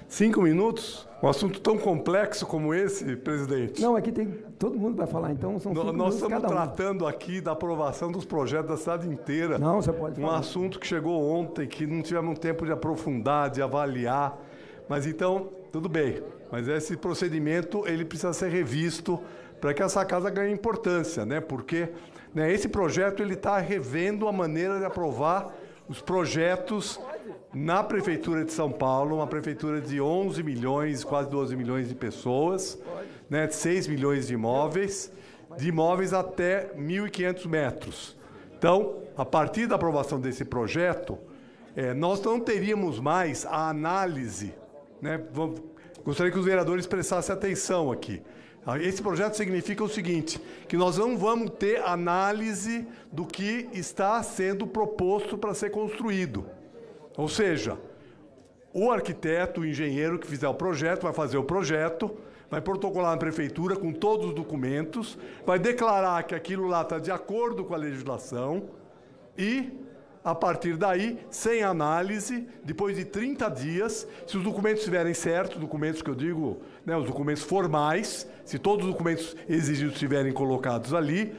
5 minutos? Um assunto tão complexo como esse, presidente? Não, aqui tem... Todo mundo vai falar, então são 5 minutos Nós estamos cada um. tratando aqui da aprovação dos projetos da cidade inteira. Não, você pode falar. Um assunto que chegou ontem, que não tivemos tempo de aprofundar, de avaliar. Mas então, tudo bem. Mas esse procedimento, ele precisa ser revisto para que essa casa ganhe importância, né? Porque esse projeto, ele está revendo a maneira de aprovar os projetos na Prefeitura de São Paulo, uma prefeitura de 11 milhões, quase 12 milhões de pessoas, né, de 6 milhões de imóveis até 1.500 metros. Então, a partir da aprovação desse projeto, nós não teríamos mais a análise, né? Gostaria que os vereadores prestassem atenção aqui. Esse projeto significa o seguinte, que nós não vamos ter análise do que está sendo proposto para ser construído. Ou seja, o arquiteto, o engenheiro que fizer o projeto, vai fazer o projeto, vai protocolar na prefeitura com todos os documentos, vai declarar que aquilo lá está de acordo com a legislação e, a partir daí, sem análise, depois de 30 dias, se os documentos estiverem certos, documentos que eu digo, né, os documentos formais, se todos os documentos exigidos estiverem colocados ali,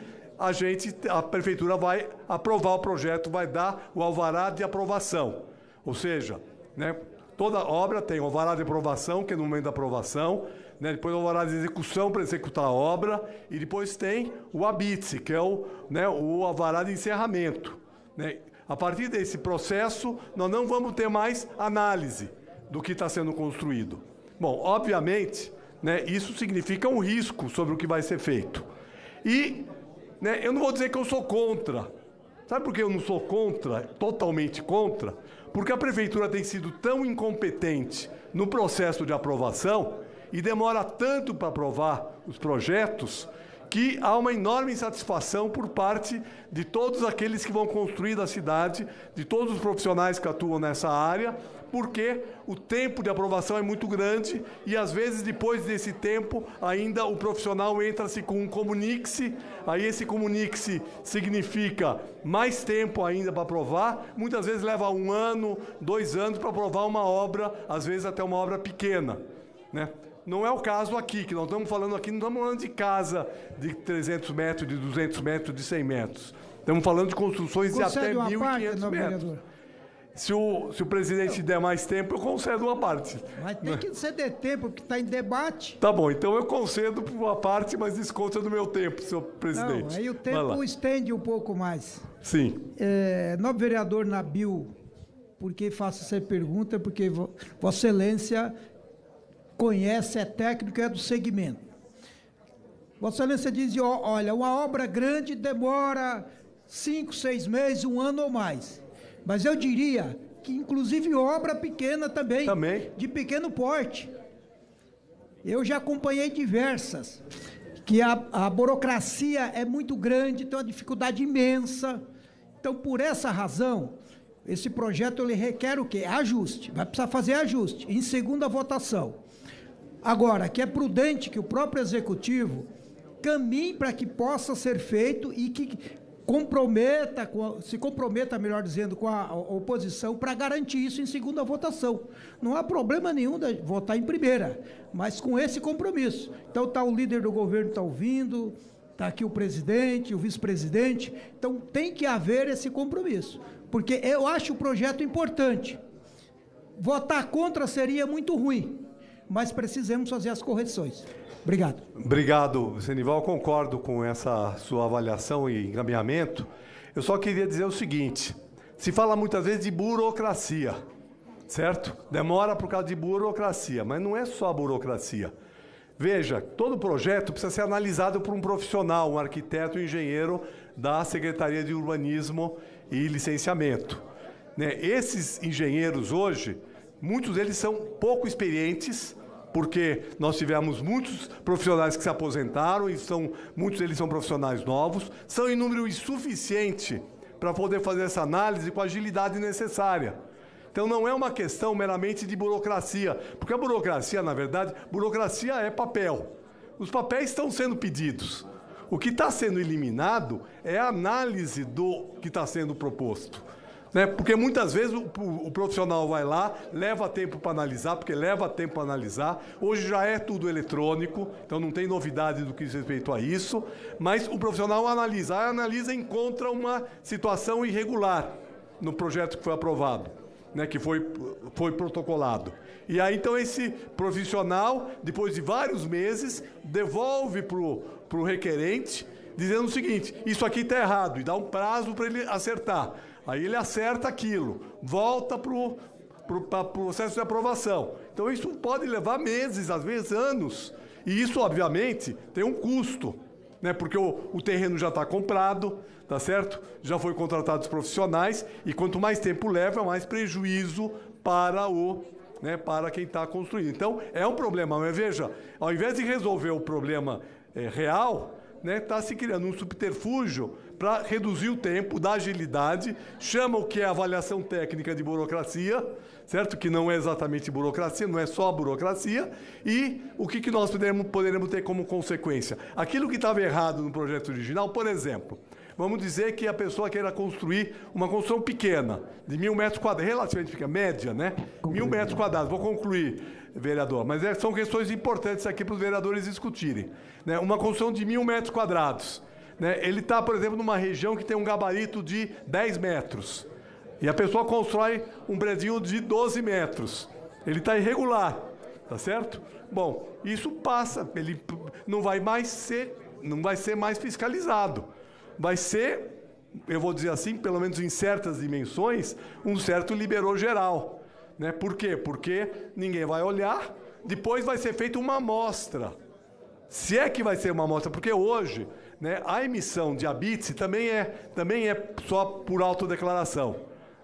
a prefeitura vai aprovar o projeto, vai dar o alvará de aprovação. Ou seja, né, toda obra tem o alvará de aprovação, que é no momento da aprovação, né, depois o alvará de execução para executar a obra, e depois tem o habite, que é o alvará de encerramento. Né? A partir desse processo, nós não vamos ter mais análise do que está sendo construído. Bom, obviamente, né, isso significa um risco sobre o que vai ser feito. E né, eu não vou dizer que eu sou contra. Sabe por que eu não sou contra, totalmente contra? Porque a prefeitura tem sido tão incompetente no processo de aprovação e demora tanto para aprovar os projetos que há uma enorme insatisfação por parte de todos aqueles que vão construir da cidade, de todos os profissionais que atuam nessa área, porque o tempo de aprovação é muito grande e, às vezes, depois desse tempo, ainda o profissional entra-se com um comunique-se, aí esse comunique-se significa mais tempo ainda para aprovar, muitas vezes leva 1 ano, 2 anos para aprovar uma obra, às vezes até uma obra pequena, né? Não é o caso aqui, que nós estamos falando aqui, não estamos falando de casa de 300 metros, de 200 metros, de 100 metros. Estamos falando de construções de até 1.500 metros. Se o presidente der mais tempo, eu concedo uma parte. Mas tem que ceder tempo, porque está em debate. Tá bom, então eu concedo uma parte, mas desconta do meu tempo, senhor presidente. Não, aí o tempo estende um pouco mais. Sim. Nobre vereador Nabil, por que faço essa pergunta? Porque Vossa Excelência conhece, é técnico, é do segmento. Vossa Excelência diz, olha, uma obra grande demora 5, 6 meses, 1 ano ou mais. Mas eu diria que, inclusive, obra pequena também. De pequeno porte. Eu já acompanhei diversas, que a burocracia é muito grande, tem uma dificuldade imensa. Então, por essa razão, esse projeto ele requer o quê? Ajuste. Vai precisar fazer ajuste em segunda votação. Agora, que é prudente que o próprio Executivo caminhe para que possa ser feito e que se comprometa, melhor dizendo, com a oposição para garantir isso em segunda votação. Não há problema nenhum de votar em primeira, mas com esse compromisso. Então, o líder do governo está ouvindo, está aqui o presidente, o vice-presidente. Então, tem que haver esse compromisso, porque eu acho o projeto importante. Votar contra seria muito ruim, mas precisamos fazer as correções. Obrigado. Obrigado, Senival. Concordo com essa sua avaliação e encaminhamento. Eu só queria dizer o seguinte, se fala muitas vezes de burocracia, certo? Demora por causa de burocracia, mas não é só a burocracia. Veja, todo projeto precisa ser analisado por um profissional, um arquiteto, um engenheiro da Secretaria de Urbanismo e Licenciamento. Né? Esses engenheiros hoje, muitos deles são pouco experientes, porque nós tivemos muitos profissionais que se aposentaram e muitos deles são profissionais novos, são em número insuficiente para poder fazer essa análise com a agilidade necessária. Então não é uma questão meramente de burocracia, porque a burocracia, na verdade, burocracia é papel. Os papéis estão sendo pedidos. O que está sendo eliminado é a análise do que está sendo proposto. Né? Porque muitas vezes o profissional vai lá, leva tempo para analisar, porque leva tempo para analisar. Hoje já é tudo eletrônico, então não tem novidade do que diz respeito a isso. Mas o profissional analisa e encontra uma situação irregular no projeto que foi aprovado, né? Que foi protocolado. E aí, então, esse profissional, depois de vários meses, devolve para o requerente, dizendo o seguinte: isso aqui está errado, e dá um prazo para ele acertar. Aí ele acerta aquilo, volta para o processo de aprovação. Então isso pode levar meses, às vezes anos. E isso, obviamente, tem um custo, né? Porque o terreno já está comprado, tá certo? Já foi contratado os profissionais, e quanto mais tempo leva, mais prejuízo para quem está construindo. Então é um problema, mas veja, ao invés de resolver o problema real, né, está se criando um subterfúgio para reduzir o tempo, dar agilidade, chama o que é avaliação técnica de burocracia, certo? Que não é exatamente burocracia, não é só burocracia, e o que nós poderemos ter como consequência? Aquilo que estava errado no projeto original, por exemplo, vamos dizer que a pessoa queira construir uma construção pequena, de 1.000 metros quadrados, relativamente pequena, média, né? 1.000 metros quadrados, vou concluir, vereador, mas são questões importantes aqui para os vereadores discutirem. Né? Uma construção de 1.000 metros quadrados. Né? Ele está, por exemplo, numa região que tem um gabarito de 10 metros. E a pessoa constrói um predinho de 12 metros. Ele está irregular, tá certo? Bom, isso passa, ele não vai ser mais fiscalizado. Vai ser, eu vou dizer assim, pelo menos em certas dimensões, um certo liberou geral. Né? Por quê? Porque ninguém vai olhar, depois vai ser feita uma amostra. Se é que vai ser uma amostra, porque hoje, né, a emissão de habite também é só por autodeclaração.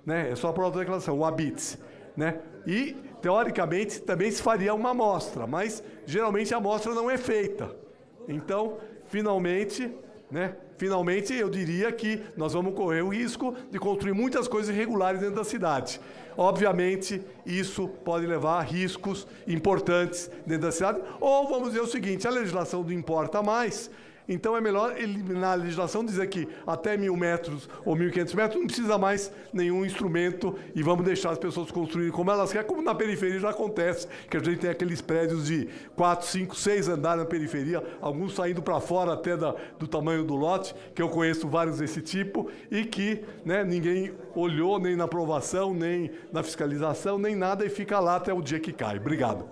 Né? É só por autodeclaração, o habite. Né? E, teoricamente, também se faria uma amostra, mas geralmente a amostra não é feita. Então, finalmente, eu diria que nós vamos correr o risco de construir muitas coisas irregulares dentro da cidade. Obviamente, isso pode levar a riscos importantes dentro da cidade. Ou vamos dizer o seguinte: a legislação não importa mais, então é melhor eliminar a legislação, dizer que até 1.000 metros ou 1.500 metros não precisa mais nenhum instrumento e vamos deixar as pessoas construírem como elas querem, como na periferia já acontece, que a gente tem aqueles prédios de 4, 5, 6 andares na periferia, alguns saindo para fora até do tamanho do lote, que eu conheço vários desse tipo, e que, né, ninguém olhou nem na aprovação, nem na fiscalização, nem nada, e fica lá até o dia que cai. Obrigado.